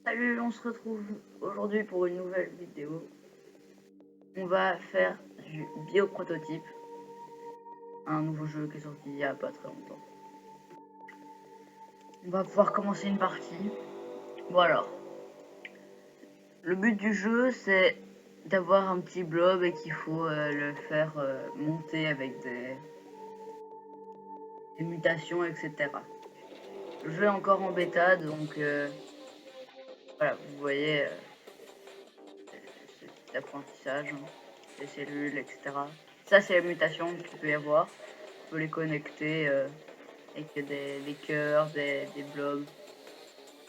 Salut, on se retrouve aujourd'hui pour une nouvelle vidéo. On va faire du bioprototype, un nouveau jeu qui est sorti il y a pas très longtemps. On va pouvoir commencer une partie. Bon alors, le but du jeu c'est d'avoir un petit blob et qu'il faut le faire monter avec des mutations, etc. Le jeu est encore en bêta, donc voilà, vous voyez, c'est petit apprentissage, hein, les cellules, etc. Ça c'est la mutation qu'il peut y avoir. On peut les connecter avec des cœurs, des blobs,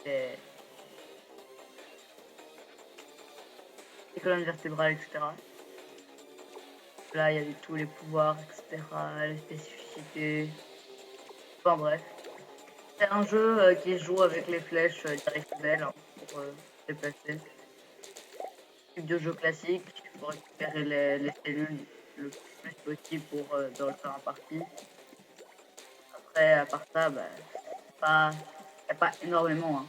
des colonnes vertébrales, etc. Là, il y a tous les pouvoirs, etc., les spécificités. Enfin bref. C'est un jeu qui se joue avec les flèches directionnelles hein, pour se déplacer. Type de jeu classique pour récupérer les cellules le plus possible pour dans le faire en partie. Après, à part ça, bah, y a pas énormément. Hein.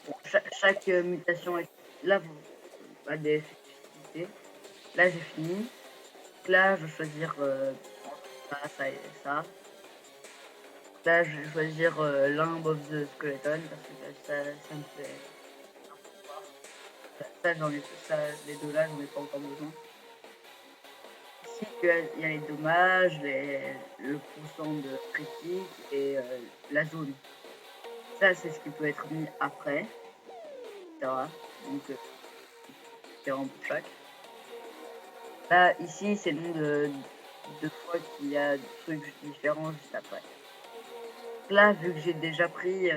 Bon, chaque mutation est là, a des spécificités. Là, j'ai fini. Donc là, je vais choisir entre ça et ça. Là, je vais choisir Limb of the Skeleton parce que ça me fait un peu voir. Ça, j'en ai ça, les deux là, j'en ai pas encore besoin. Ici, il y a les dommages, le pourcent de critique et la zone. Ça, c'est ce qui peut être mis après, etc. Donc, différent pour chaque. Là, ici, c'est le nombre de fois qu'il y a des trucs différents juste après. Là, vu que j'ai déjà pris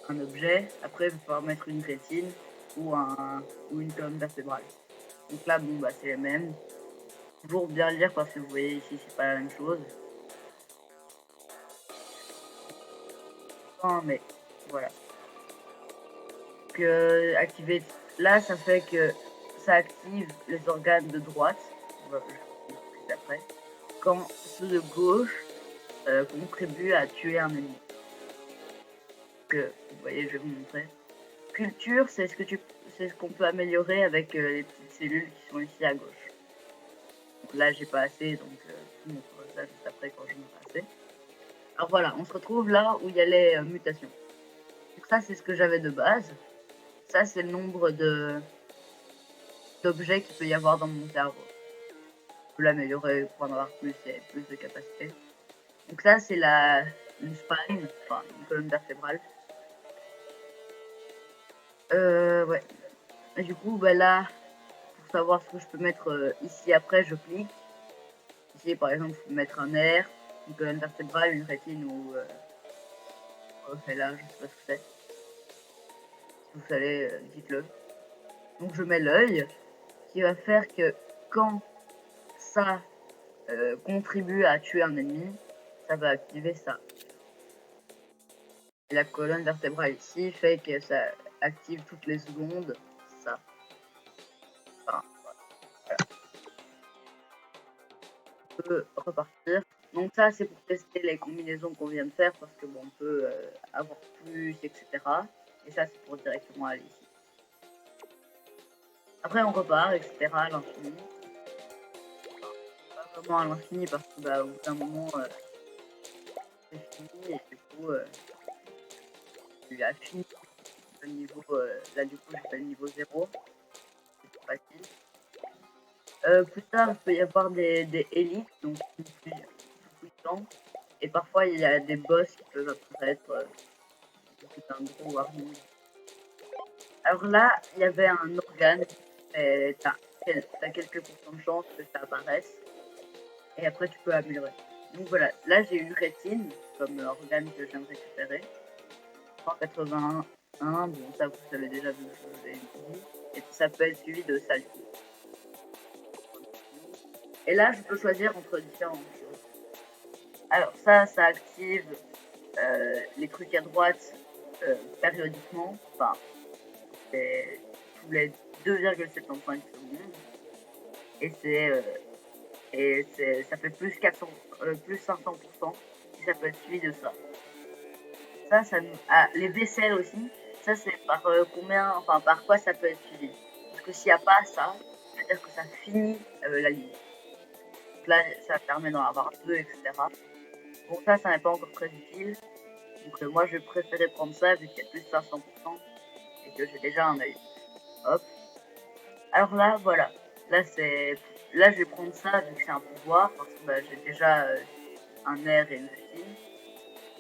un objet, après, il va falloir mettre une rétine ou une colonne vertébrale. Donc là, bon, bah, c'est les mêmes. Toujours bien lire parce que vous voyez ici, c'est pas la même chose. Enfin, mais voilà. Donc, activer. Là, ça fait que ça active les organes de droite. Voilà, je vous explique après. Quand ceux de gauche contribuent à tuer un ennemi. Donc, vous voyez, je vais vous montrer. Culture, c'est ce qu'on peut améliorer avec les petites cellules qui sont ici à gauche. Donc là, j'ai pas assez, donc je vous montrerai ça juste après quand je m'aurai assez. Alors voilà, on se retrouve là où il y a les mutations. Donc ça, c'est ce que j'avais de base. Ça, c'est le nombre d'objets qu'il peut y avoir dans mon cerveau. Je peux l'améliorer pour en avoir plus et plus de capacité. Donc ça, c'est une spine, enfin une colonne vertébrale. Ouais. Et du coup, bah là, pour savoir ce que je peux mettre ici après, je clique. Ici, par exemple, je peux mettre un nerf, une colonne vertébrale, une rétine ou là, je sais pas ce que c'est. Si vous savez, dites-le. Donc je mets l'œil, qui va faire que quand ça contribue à tuer un ennemi, ça va activer ça. Et la colonne vertébrale ici fait que ça active toutes les secondes ça. Enfin, voilà. On peut repartir. Donc ça, c'est pour tester les combinaisons qu'on vient de faire parce que bon, on peut avoir plus, etc. Et ça, c'est pour directement aller ici. Après, on repart, etc. à l'infini. Pas vraiment à l'infini parce que bah, au bout d'un moment, c'est fini et du coup, tu as fini le niveau. Là, du coup, j'ai fait le niveau 0. C'est facile. Plus tard, il peut y avoir des élites, donc plus puissants. Et parfois, il y a des boss qui peuvent apparaître. C'est un gros warning. Alors là, il y avait un organe. T'as quelques pourcents de chance que ça apparaisse. Et après, tu peux améliorer. Donc voilà, là, j'ai une rétine comme organe que je viens de récupérer. 181, bon, ça, vous savez déjà vu, je l'ai dit. Et puis, ça peut être suivi de saleté. Et là, je peux choisir entre différentes choses. Alors ça active les trucs à droite périodiquement, enfin tous les 2,75 secondes. Et ça fait plus 500%, et ça peut être suivi de ça. Les vaisselles aussi, ça c'est par combien, enfin par quoi ça peut être suivi. Parce que s'il n'y a pas ça, c'est-à-dire que ça finit la ligne. Donc là, ça permet d'en avoir deux, etc. Bon, ça n'est pas encore très utile. Donc moi, je préférais prendre ça vu qu'il y a plus de 500% et que j'ai déjà un œil. Hop. Alors là, voilà. Là, je vais prendre ça vu que c'est un pouvoir parce que j'ai déjà un air et une rétine.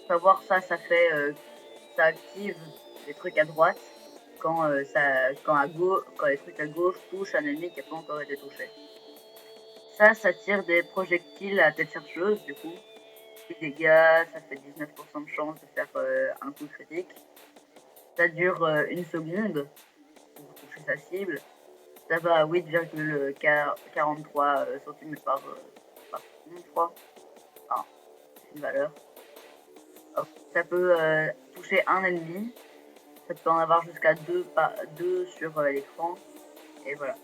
Faut savoir ça, ça active les trucs à droite quand quand les trucs à gauche touchent un ennemi qui n'a pas encore été touché. Ça tire des projectiles à tête chercheuse, du coup. 8 dégâts, ça fait 19% de chance de faire un coup critique. Ça dure une seconde pour toucher sa cible. Ça va à 8,43 cm par seconde, je crois. Enfin, c'est une valeur. Hop. Ça peut toucher un ennemi. Ça peut en avoir jusqu'à deux sur l'écran. Et voilà.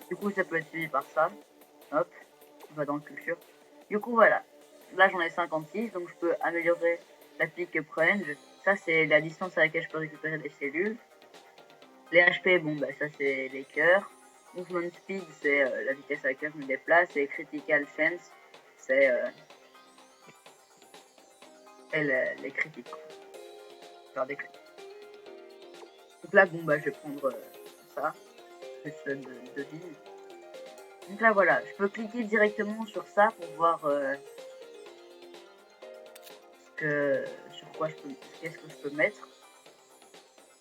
Du coup, ça peut être suivi par ça. Hop, on va dans le culture. Du coup, voilà. Là, j'en ai 56, donc je peux améliorer la pique range. Ça, c'est la distance à laquelle je peux récupérer des cellules. Les HP, bon, bah, ça, c'est les cœurs. Movement speed, c'est la vitesse à laquelle je me déplace. Et critical chance, c'est les critiques. Faire des critiques. Donc là, bon, bah, je vais prendre ça. Plus de vie. Donc là, voilà. Je peux cliquer directement sur ça pour voir sur quoi qu'est-ce que je peux mettre.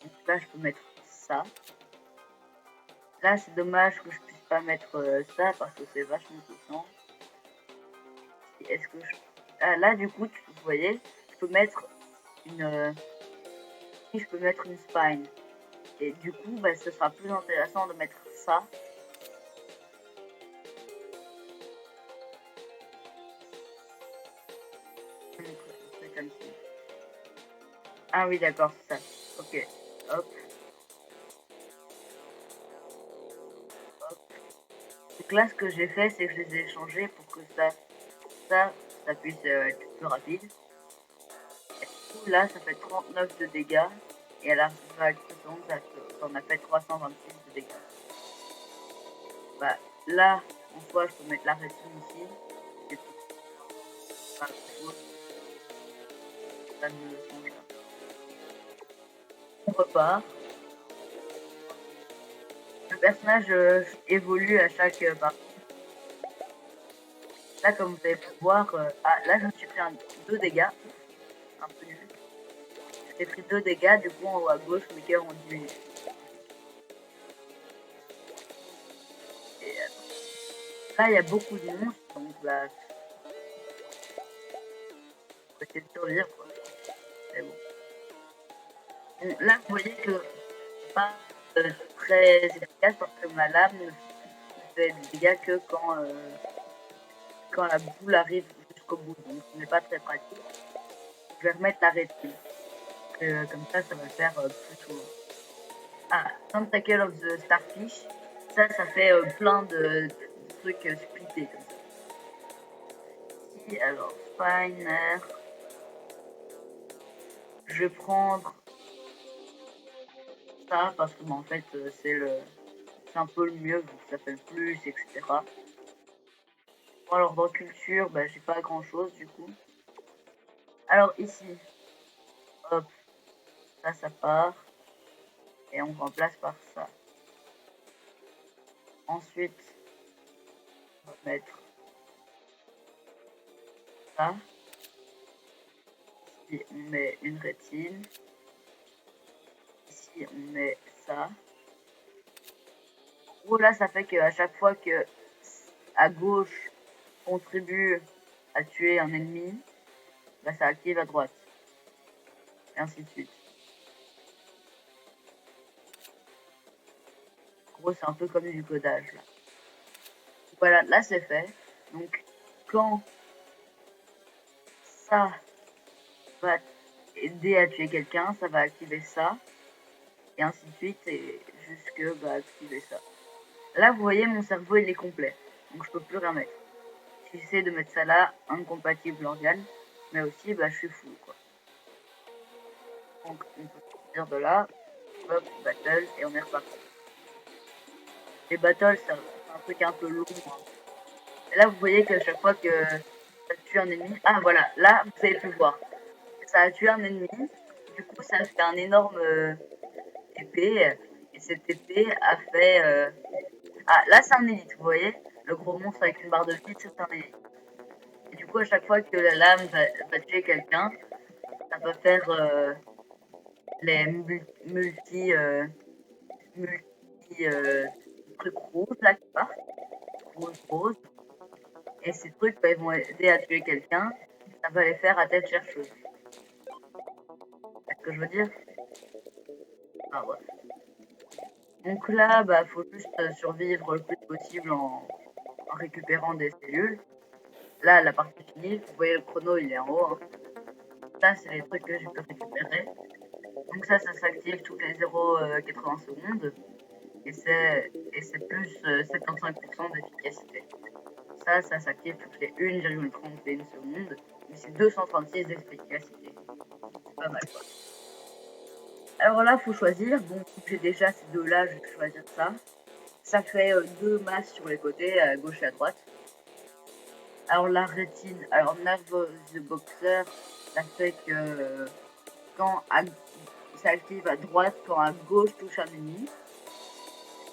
Donc là, je peux mettre ça. Là, c'est dommage que je puisse pas mettre ça parce que c'est vachement puissant. Est-ce que là, du coup, vous voyez, je peux mettre je peux mettre une spine. Et du coup, bah, ce sera plus intéressant de mettre ça. Donc, c'est comme ci. Ah oui, d'accord, c'est ça. Ok, hop. Donc là, ce que j'ai fait, c'est que je les ai échangés pour que ça puisse être plus rapide. Et du coup, là, ça fait 39 de dégâts. Et à la vague précédente, ça en a fait 326 de dégâts. Bah, là, en soi, je peux mettre la rétine ici. C'est pas chose. Ça me change là. On repart. Le personnage évolue à chaque partie. Là, comme vous avez pu voir, là, je me suis pris 2 dégâts. Un peu nul. J'ai pris 2 dégâts, du coup, en haut à gauche, mes cœurs ont diminué. Et là, il y a beaucoup de monstres, donc là, faut essayer de survivre, quoi. C'est bon. Donc, là, vous voyez que c'est pas très efficace parce que ma lame ne fait des dégâts que quand la boule arrive jusqu'au bout, donc ce n'est pas très pratique. Je vais remettre la rétine. Comme ça va le faire plus souvent. Ah, Tentacle of the Starfish. Ça fait plein de trucs splittés comme ça. Ici, alors, Spiner. Je vais prendre ça parce que en fait, c'est un peu le mieux vu que ça fait le plus, etc. Bon, alors, dans culture, j'ai pas grand chose du coup. Alors, ici, hop, ça part. Et on remplace par ça. Ensuite, on va mettre ça. Ici, on met une rétine. Ici, on met ça. En gros, là, ça fait qu'à chaque fois que à gauche contribue à tuer un ennemi, ça active à droite. Et ainsi de suite. En gros, c'est un peu comme du codage, là. Voilà, là, c'est fait. Donc, quand ça va aider à tuer quelqu'un, ça va activer ça. Et ainsi de suite, et jusque activer ça. Là, vous voyez, mon cerveau, il est complet. Donc, je peux plus rien mettre. Si j'essaie de mettre ça là, incompatible organe. Mais aussi, je suis fou, quoi. Donc, on peut partir de là, hop, battle, et on est reparti. Les battles, c'est un truc un peu long. Hein. Et là, vous voyez qu'à chaque fois que ça tue un ennemi... Ah, voilà, là, vous avez pu voir. Ça a tué un ennemi. Du coup, ça a fait un énorme épée. Et cette épée a fait... Ah, là, c'est un élite, vous voyez. Le gros monstre avec une barre de vie, c'est un élite. Et du coup, à chaque fois que la lame va tuer quelqu'un, ça va faire les multi trucs rouges là qui partent. Rose. Et ces trucs, bah, ils vont aider à tuer quelqu'un. Ça va les faire à tête chercheuse. C'est ce que je veux dire? Ah ouais. Donc là, bah, faut juste survivre le plus possible en récupérant des cellules. Là, la partie finie, vous voyez le chrono, il est en haut. Hein. Ça, c'est les trucs que je peux récupérer. Donc ça s'active toutes les 0,80 secondes. Et c'est plus 75% d'efficacité. Ça s'active toutes les 1,31 secondes. Mais c'est 236 d'efficacité. C'est pas mal quoi. Alors là, faut choisir. Bon, j'ai déjà ces deux-là, je vais choisir ça. Ça fait deux masses sur les côtés, à gauche et à droite. Alors la rétine, alors Nervous Boxer, ça fait que quand ça active à droite, quand à gauche touche un ennemi,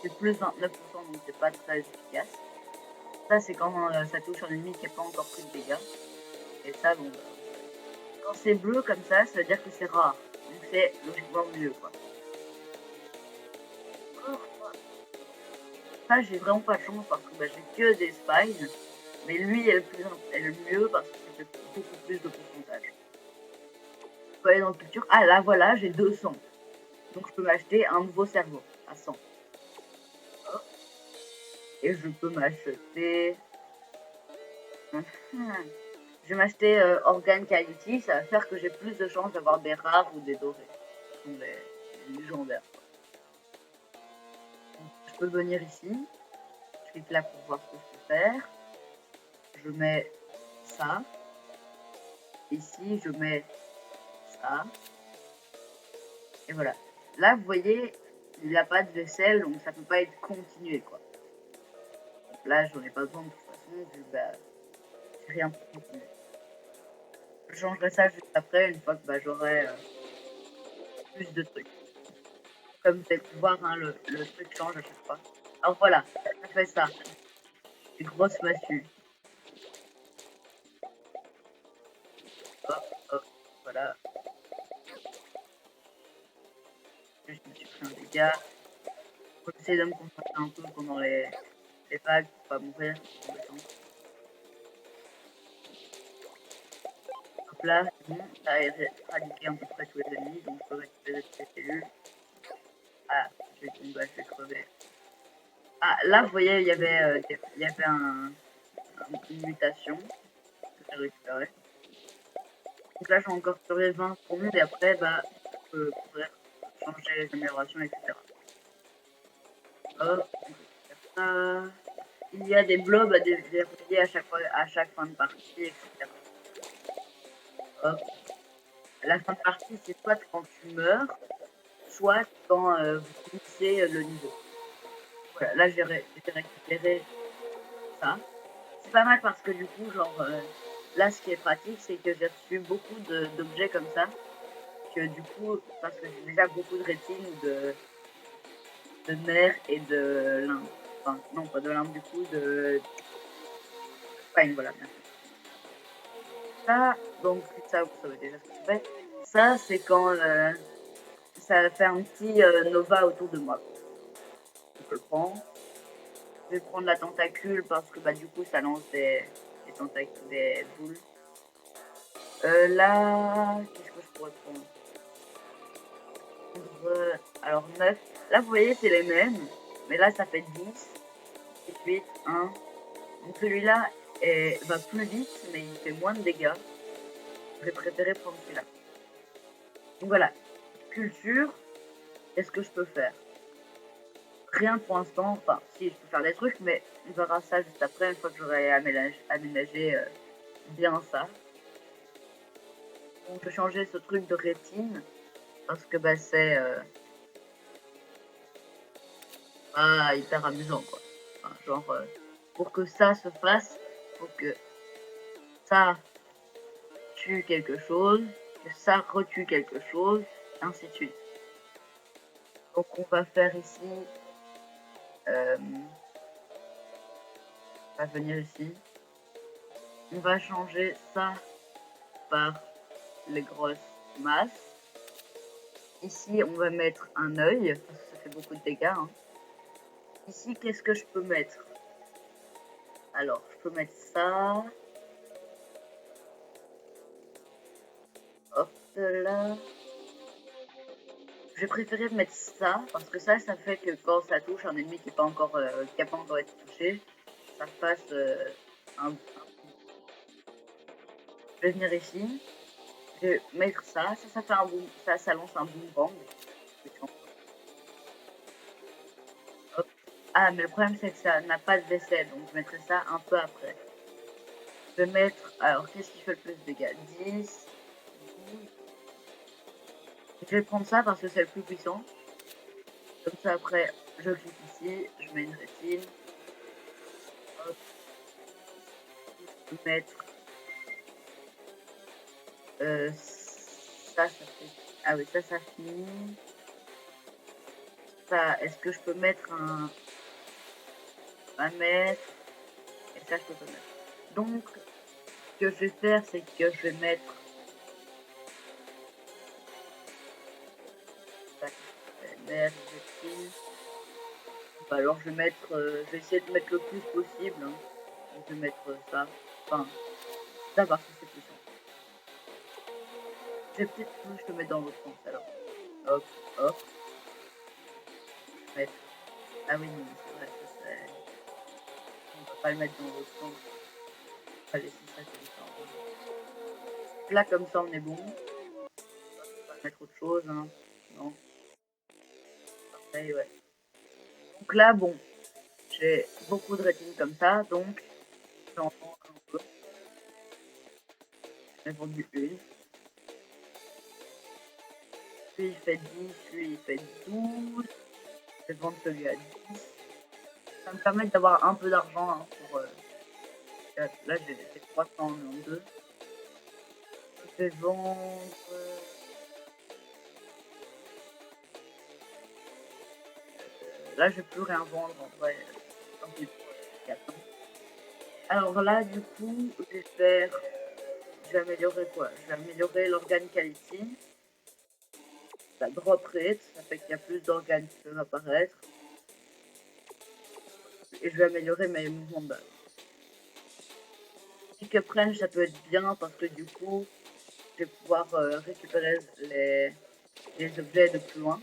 c'est plus 29%, donc c'est pas très efficace. Ça c'est quand ça touche un ennemi qui n'a pas encore pris de dégâts. Et ça, bon, quand c'est bleu comme ça veut dire que c'est rare. Donc c'est logiquement mieux quoi. Ça j'ai vraiment pas de chance parce que bah, j'ai que des spines. Mais lui est le mieux parce que c'est beaucoup plus de pourcentage. Je peux aller dans le futur. Ah là voilà, j'ai 200. Donc je peux m'acheter un nouveau cerveau à 100. Et je peux m'acheter... Je vais m'acheter Organe Quality, ça va faire que j'ai plus de chances d'avoir des rares ou des dorés. Des légendaires. Donc, je peux venir ici. Je clique là pour voir ce que je peux faire. Je mets ça. Ici, je mets ça. Et voilà. Là, vous voyez, il n'y a pas de vaisselle, donc ça peut pas être continué, quoi. Donc là, j'en ai pas besoin de toute façon, vu que bah, c'est rien pour continuer. Je changerai ça juste après, une fois que bah, j'aurai plus de trucs. Comme vous avez pu voir, hein, le truc change à chaque fois. Alors voilà, ça fait ça. Des grosses massues. Hop, hop, voilà. Je me suis pris un dégât. Faut essayer de me concentrer un peu pendant les vagues pour pas mourir. Hop là, c'est bon, ça a éradiqué à peu près tous les ennemis, donc je peux récupérer toutes les cellules. Ah, je vais crever. Ah, là, vous voyez, il y avait une mutation que j'ai récupérée. Donc là, j'ai encore sur les 20 secondes et après, bah, je peux pouvoir changer les améliorations, etc. Hop, on peut faire ça. Il y a des blobs à déverrouiller à chaque fin de partie, etc. Hop. La fin de partie, c'est soit quand tu meurs, soit quand vous finissez le niveau. Voilà, là, j'ai récupéré ça. C'est pas mal parce que du coup, genre, là, ce qui est pratique, c'est que j'ai reçu beaucoup d'objets comme ça. Que du coup, parce que j'ai déjà beaucoup de rétine, de nerfs et de limbe. Enfin, non, pas de limbe, du coup, de spine, voilà. Ça, donc, ça, vous savez déjà ce que c'est. Ça, c'est quand ça fait un petit nova autour de moi. Donc, je le prends. Je vais prendre la tentacule parce que bah, du coup, ça lance des tentacules, des boules. Là, qu'est-ce que je pourrais prendre? Alors 9. Là, vous voyez, c'est les mêmes. Mais là, ça fait 10, 8, 1. Donc celui-là va plus vite, mais il fait moins de dégâts. Je vais préférer prendre celui-là. Donc voilà. Culture, qu'est-ce que je peux faire? Rien pour l'instant. Enfin, si, je peux faire des trucs, mais on verra ça juste après, une fois que j'aurai aménagé bien ça. Donc je vais changer ce truc de rétine parce que bah, c'est pas hyper amusant, quoi. Enfin, genre, pour que ça se fasse, faut que ça tue quelque chose, que ça retue quelque chose, ainsi de suite. Donc on va faire ici, on va venir ici, on va changer ça par les grosses masses. Ici, on va mettre un œil, parce que ça fait beaucoup de dégâts. Hein. Ici, qu'est-ce que je peux mettre? Alors, je peux mettre ça. Hop là. J'ai préféré mettre ça, parce que ça fait que quand ça touche un ennemi qui n'a pas encore été touché, ça fasse un... Je vais venir ici. Je vais mettre ça. Ça fait un boom. Ça lance un boomerang. Hop. Ah, mais le problème, c'est que ça n'a pas de vaisselle, donc je mettrai ça un peu après. Je vais mettre... Alors, qu'est-ce qui fait le plus de dégâts? 10, 12. Je vais prendre ça parce que c'est le plus puissant. Comme ça, après, je clique ici, je mets une rétine. Hop. Je vais mettre... ça fait... Ah oui, ça finit. Ça, est-ce que je peux mettre un... mètre? Et ça, je peux pas mettre. Donc, ce que je vais faire, c'est que je vais mettre... Merde, alors je vais mettre... je vais essayer de mettre le plus possible. Hein. Je vais mettre ça. Enfin, ça parce que c'est plus simple. Je vais peut-être plus le mettre dans l'autre sens alors. Hop, hop. Mettre. Ah oui, non, c'est vrai, ça c'est... On va pas le mettre dans l'autre sens. On va laisser ça comme ça. Là, comme ça, on est bon. On va mettre autre chose, hein. Non. Parfait, ouais. Donc là, bon, j'ai beaucoup de ratings comme ça, donc j'en vends un peu. J'en ai vendu une. Lui, il fait 10, lui, il fait 12. Je vais vendre celui à 10. Ça me permet d'avoir un peu d'argent hein, pour... là, j'ai fait 300 en deux. Je vais vendre... là, je vais plus rien vendre en vrai. Alors là, du coup, je vais faire... Je vais améliorer quoi? Je vais améliorer l'organe quality. La drop rate, ça fait qu'il y a plus d'organes qui peuvent apparaître. Et je vais améliorer mes mouvements de base. Pick up range, ça peut être bien parce que du coup, je vais pouvoir récupérer les objets de plus loin.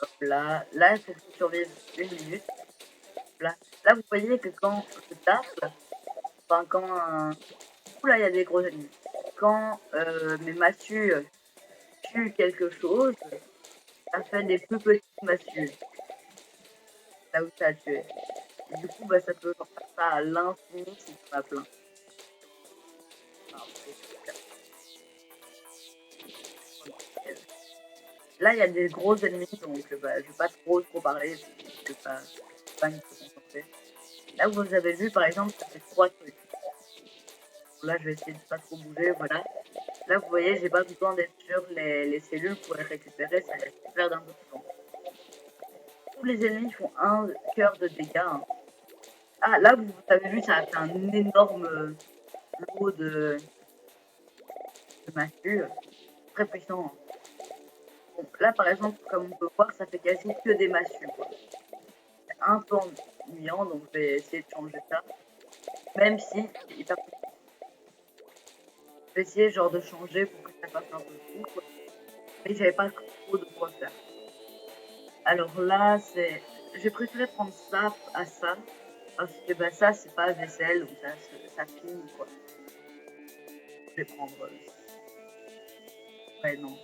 Hop là, là, il faut que je survive une minute. Là, là, vous voyez que quand je tape, enfin quand... Oula, il y a des gros ennemis. Quand mes massues tuent quelque chose, ça fait des plus petites massues. Là où ça a tué. Et du coup, bah, ça peut faire ça à l'infini si tu as plein. Là, il y a des gros ennemis, donc bah, je vais pas trop parler, parce que pas me concentrer. Là, vous avez vu, par exemple, ça fait 3 trucs. Là, je vais essayer de pas trop bouger, voilà. Là, vous voyez, j'ai pas besoin d'être sur les cellules pour les récupérer, ça laisse perdre un peu de temps. Tous les ennemis font un cœur de dégâts. Hein. Ah, là, vous avez vu, ça a fait un énorme lot de massues. Très puissant. Hein. Bon, là, par exemple, comme on peut voir, ça fait quasi que des massues. C'est un peu ennuyant, donc je vais essayer de changer ça. Même si c'est hyper puissant. Je vais essayer genre de changer pour que ça fasse un peu fou. Quoi. Mais j'avais pas trop de quoi faire. Alors là, c'est... J'ai préféré prendre ça à ça. Parce que bah, ça, c'est pas vaisselle, donc ça finit quoi. Je vais prendre... ouais, non.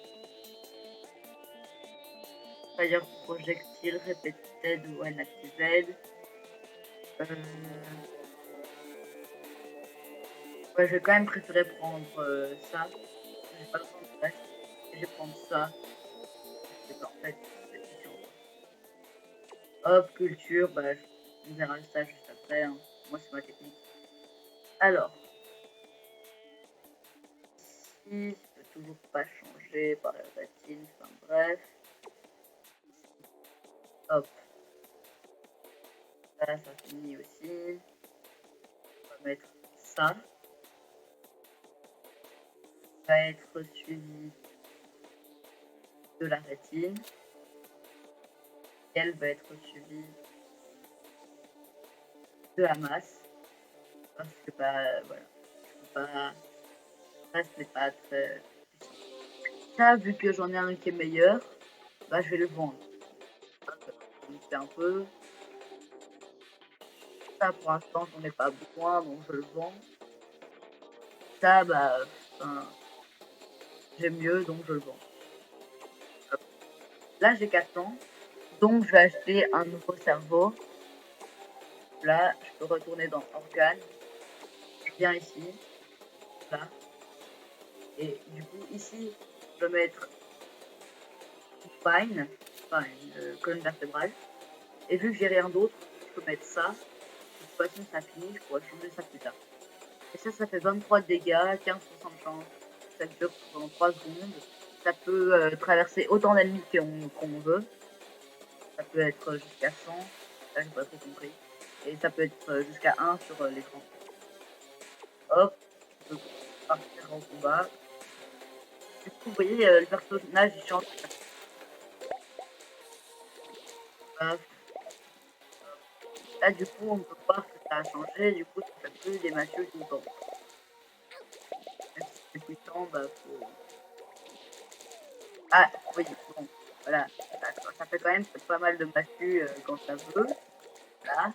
Fire projectile, repeated ou inactivated. Ouais, je vais quand même préférer prendre ça. J'ai pas le temps de reste. Je vais prendre ça. C'est parfait. Hop, culture, bah, on verra ça juste après. Hein. Moi, c'est ma technique. Alors, ici, je peux toujours pas changer par la patine. Enfin, bref. Hop. Là, ça finit aussi. On va mettre ça. Va être suivi de la rétine. Elle va être suivie de la masse. Parce que, bah, voilà. Je peux pas. Ça, c'est pas très. Ça, vu que j'en ai un qui est meilleur, bah, je vais le vendre. Donc, c'est un peu. Ça, pour l'instant, j'en ai pas besoin, donc je le vends. Ça, bah, j'aime mieux, donc je le vends. Hop. Là, j'ai 4 ans, donc je vais acheter un nouveau cerveau. Là, je peux retourner dans Organes. Je viens ici, là. Et du coup, ici, je peux mettre Spine, colonne vertébrale. Et vu que j'ai rien d'autre, je peux mettre ça. De toute façon, ça finit, je pourrais changer ça plus tard. Et ça fait 23 dégâts, 15% de chance. Ça dure pendant 3 secondes. Ça peut traverser autant d'ennemis qu'on veut. Ça peut être jusqu'à 100. Là, j'ai pas trop compris. Et ça peut être jusqu'à 1 sur l'écran. Hop, je peux partir en combat. Du coup, vous voyez, le personnage il change. Là, du coup, on peut voir que ça a changé. Du coup, ça fait plus des mafieux tout le temps. Même si c'est puissant, bah, faut. Ah, oui, bon, voilà. Ça fait quand même pas mal de mafieux quand ça veut. Là.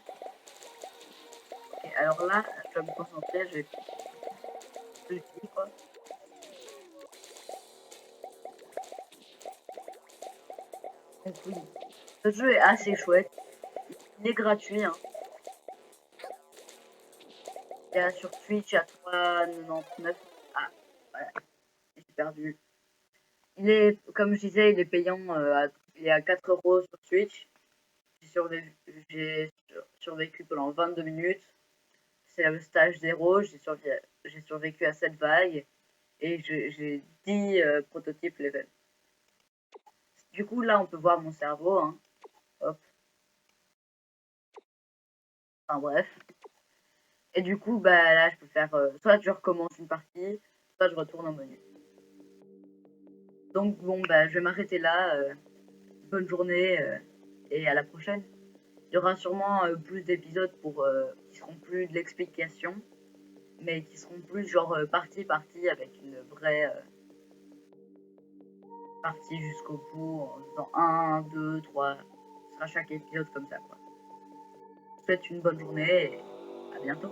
Et alors là, je vais me concentrer, je vais plus vite, quoi. Donc oui, ce jeu est assez chouette. Il est gratuit, hein. Il est sur Twitch à 3,99. Ah, voilà, j'ai perdu. Il est, comme je disais, il est payant. Il est à 4 € sur Twitch. J'ai survécu pendant 22 minutes. C'est le stage 0. J'ai survécu à 7 vagues. Et j'ai 10 prototypes level. Du coup, là, on peut voir mon cerveau. Hein. Hop. Enfin, bref. Et du coup, bah, là, je peux faire soit je recommence une partie, soit je retourne au menu. Donc, bon, bah, je vais m'arrêter là. Bonne journée et à la prochaine. Il y aura sûrement plus d'épisodes qui seront plus de l'explication, mais qui seront plus genre partie avec une vraie partie jusqu'au bout en faisant 1, 2, 3. Ce sera chaque épisode comme ça, quoi. Je vous souhaite une bonne journée et à bientôt.